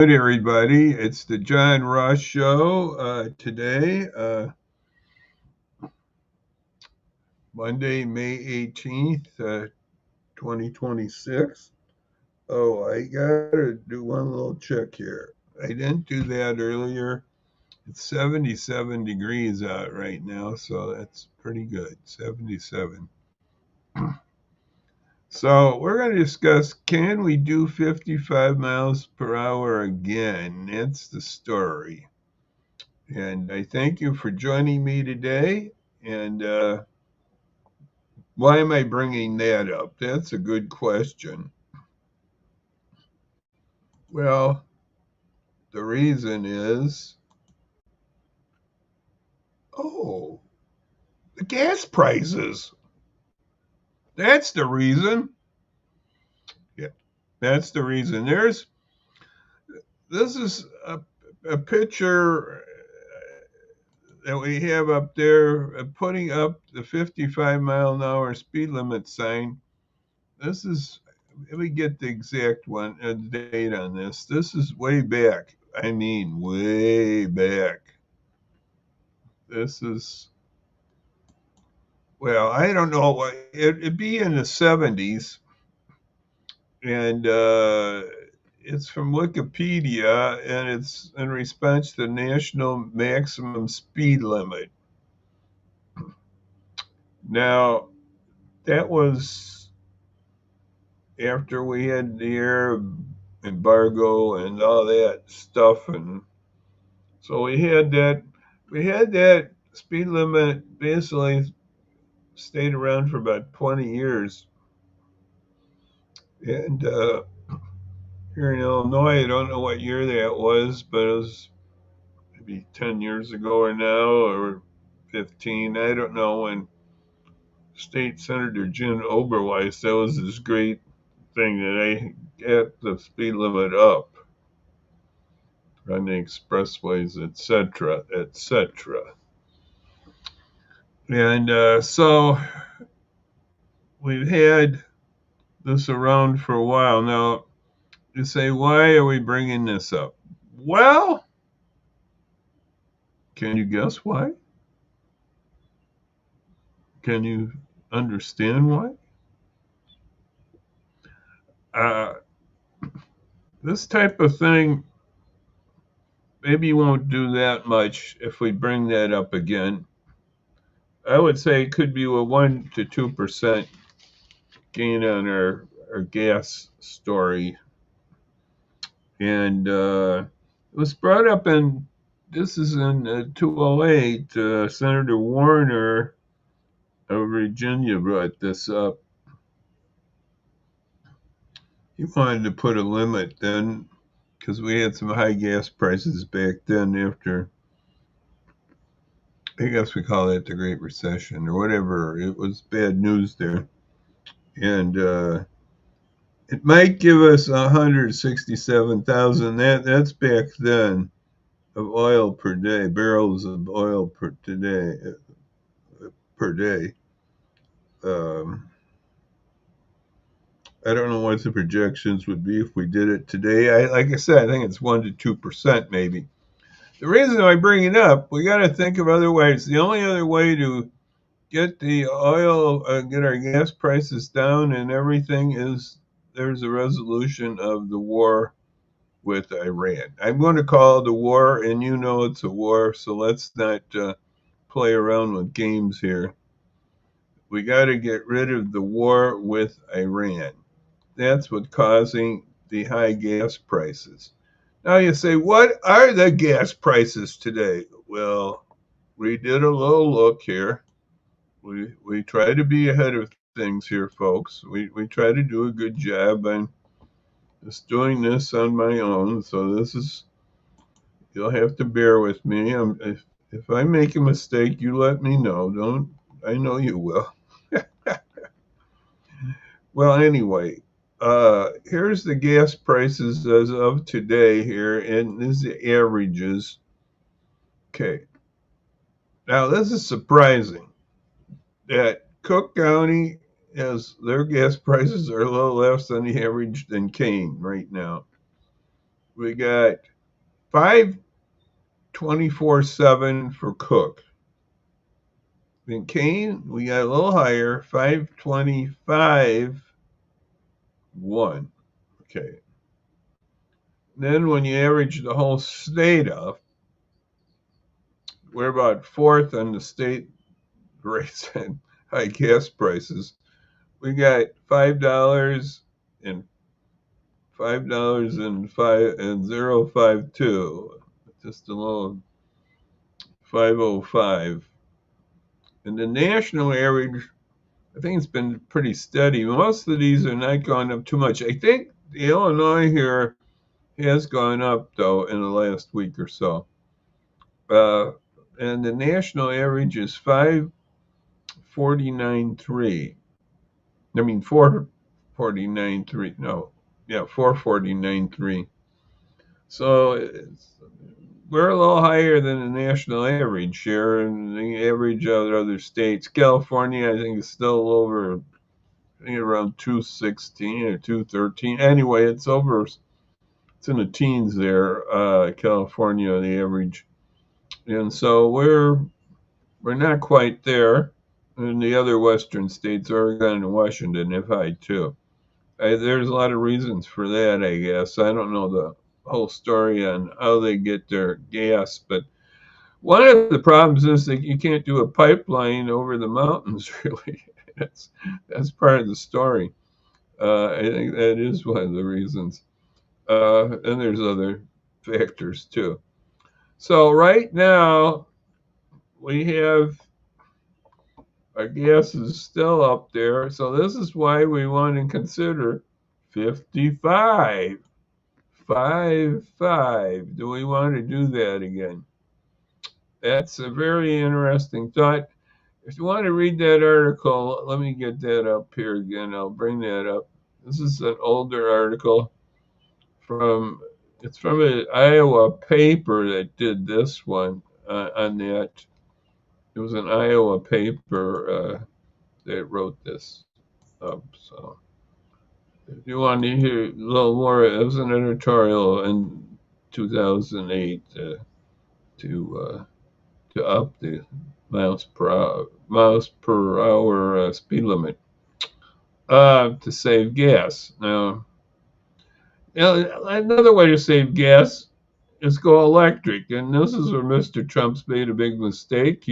Good, everybody. It's the John Ross Show today, Monday, May 18th, 2026. Oh, I got to do one little check here. I didn't do that earlier. It's 77 degrees out right now, so that's pretty good. 77. So, we're going to discuss, can we do 55 miles per hour again? That's the story. And I thank you for joining me today. And why am I bringing that up? That's a good question. Well, the reason is, oh, the gas prices. That's the reason. Yeah, that's the reason. This is a picture that we have up there putting up the 55-mile-an-hour speed limit sign. This is, let me get the exact date on this. This is way back. I mean, way back. This is, well, I don't know what it'd be in the 70s, and it's from Wikipedia, and it's in response to the national maximum speed limit. Now, that was after we had the air embargo and all that stuff, and so we had that speed limit basically stayed around for about 20 years. And here in Illinois, I don't know what year that was, but it was maybe 10 years ago or now, or 15. I don't know. When State Senator Jim Oberweis, that was this great thing that I get the speed limit up on the expressways, etc., etc. And so we've had this around for a while now. You say, why are we bringing this up? Well, can you guess why? Can you understand why? Uh, this type of thing maybe won't do that much if we bring that up again. I would say it could be a 1 to 2% gain on our gas story. And it was brought up in, this is in 208, Senator Warner of Virginia brought this up. He wanted to put a limit then because we had some high gas prices back then after, I guess we call it the Great Recession or whatever. It was bad news there. And it might give us 167,000. That's back then of oil per day, barrels of oil per day. I don't know what the projections would be if we did it today. Like I said, I think it's 1 to 2% maybe. The reason I bring it up, we got to think of other ways. The only other way to get the oil, get our gas prices down and everything is there's a resolution of the war with Iran. I'm going to call it a war, and you know it's a war, so let's not play around with games here. We got to get rid of the war with Iran. That's what's causing the high gas prices. Now you say, what are the gas prices today? Well, we did a little look here. We try to be ahead of things here, folks. We try to do a good job. I'm just doing this on my own, so this is, you'll have to bear with me. If I make a mistake, you let me know. Don't, I know you will. Well, anyway, here's the gas prices as of today here, and this is the averages. Okay. Now, this is surprising that Cook County has their gas prices are a little less than the average than Kane right now. We got 524.7 for Cook. In Kane, we got a little higher, 525.1. Okay. Then when you average the whole state up, we're about fourth on the state rates and high gas prices. We got $5 and $5.052, just a little 505. And the national average, I think it's been pretty steady. Most of these are not going up too much. I think the Illinois here has gone up though in the last week or so. And the national average is 549.3. I mean 449.3. No, yeah, 449.3. So we're a little higher than the national average share, and the average of other states. California, I think, is still over, I think around 216 or 213. Anyway, it's over. It's in the teens there. California, the average, and so we're not quite there. And the other western states, Oregon and Washington, have high too. There's a lot of reasons for that, I guess. I don't know the whole story on how they get their gas, but one of the problems is that you can't do a pipeline over the mountains, really. That's part of the story. I think that is one of the reasons. And there's other factors too. So right now, we have our gas is still up there. So this is why we want to consider 55. 5. Do we want to do that again? That's a very interesting thought. If you want to read that article, let me get that up here again. I'll bring that up. This is an older article it's from an Iowa paper that did this one on that. It was an Iowa paper that wrote this up. So if you want to hear a little more, it was an editorial in 2008 to up the miles per hour speed limit to save gas. Now, another way to save gas is go electric, and this is where Mr. Trump's made a big mistake.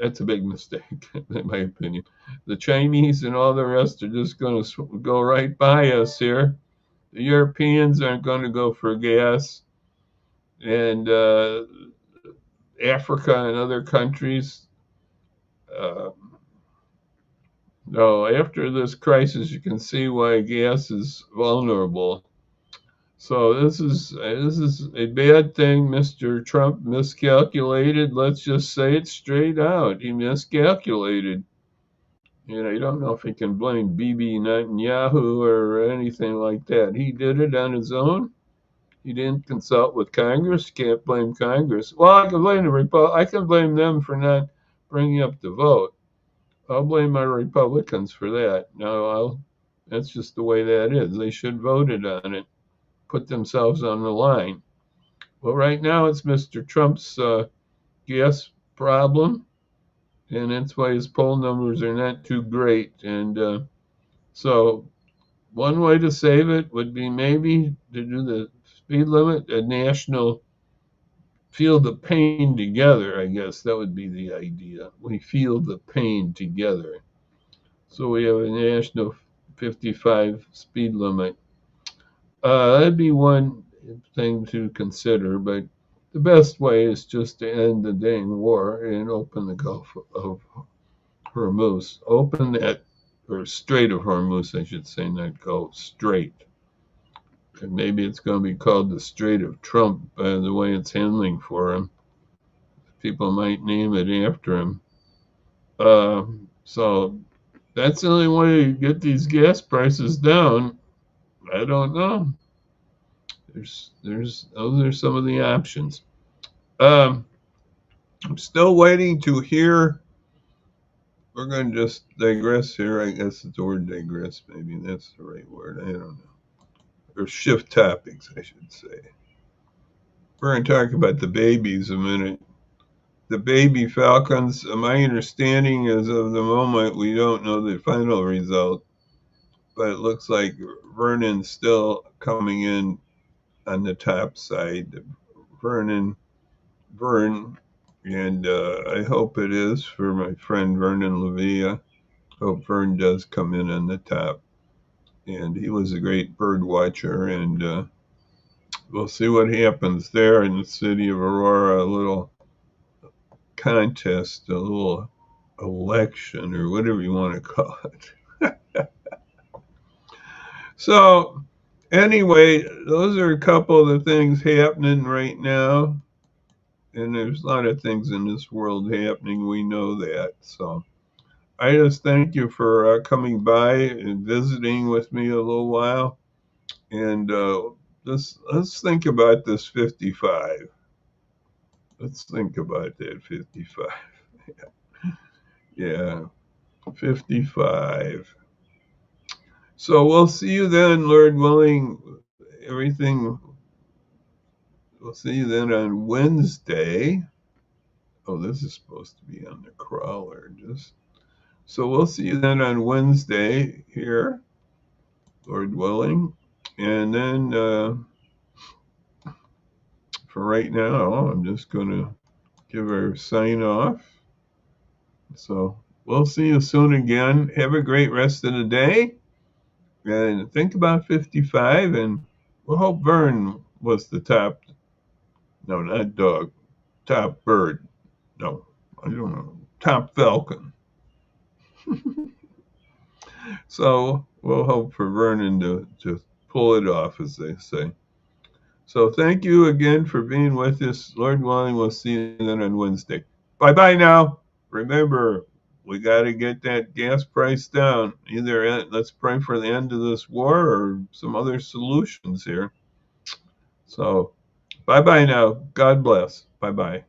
That's a big mistake, in my opinion. The Chinese and all the rest are just going to go right by us here. The Europeans aren't going to go for gas, and Africa and other countries. No, after this crisis, you can see why gas is vulnerable. So this is a bad thing. Mr. Trump miscalculated. Let's just say it straight out. He miscalculated. You don't know if he can blame Bibi Netanyahu or anything like that. He did it on his own. He didn't consult with Congress. Can't blame Congress. Well, I can blame I can blame them for not bringing up the vote. I'll blame my Republicans for that. No, that's just the way that is. They should have voted on it, put themselves on the line. Well, right now it's Mr. Trump's gas problem, and that's why his poll numbers are not too great. And so one way to save it would be maybe to do the speed limit, a national feel the pain together, I guess. That would be the idea. We feel the pain together. So we have a national 55 speed limit. That'd be one thing to consider, but the best way is just to end the dang war and open the Gulf of Hormuz. Open that, or Strait of Hormuz, I should say, not Gulf, Strait. And maybe it's going to be called the Strait of Trump by the way it's handling for him. People might name it after him. So that's the only way to get these gas prices down. I don't know. Those are some of the options. I'm still waiting to hear. We're going to just digress here. I guess it's the word digress. Maybe that's the right word. I don't know. or shift topics, I should say. We're going to talk about the babies a minute. The baby falcons, my understanding is of the moment we don't know the final result, but it looks like Vernon's still coming in on the top side. Vern, and I hope it is for my friend Vernon Levia. Hope Vern does come in on the top. And he was a great bird watcher, and we'll see what happens there in the city of Aurora. A little contest, a little election, or whatever you want to call it. So, anyway, those are a couple of the things happening right now. And there's a lot of things in this world happening. We know that. So, I just thank you for coming by and visiting with me a little while. And let's think about this 55. Let's think about that 55. Yeah, 55. So we'll see you then, Lord willing. Everything. We'll see you then on Wednesday. Oh, this is supposed to be on the crawler. So we'll see you then on Wednesday here, Lord willing. And then for right now, I'm just going to give our sign off. So we'll see you soon again. Have a great rest of the day. And think about 55. And we'll hope Vern was the top. No, not dog. Top bird. No, I don't know. Top falcon. So we'll hope for Vernon to pull it off, as they say. So thank you again for being with us. Lord willing, we'll see you then on Wednesday. Bye-bye now. Remember, we got to get that gas price down. Either let's pray for the end of this war or some other solutions here. So bye-bye now. God bless. Bye-bye.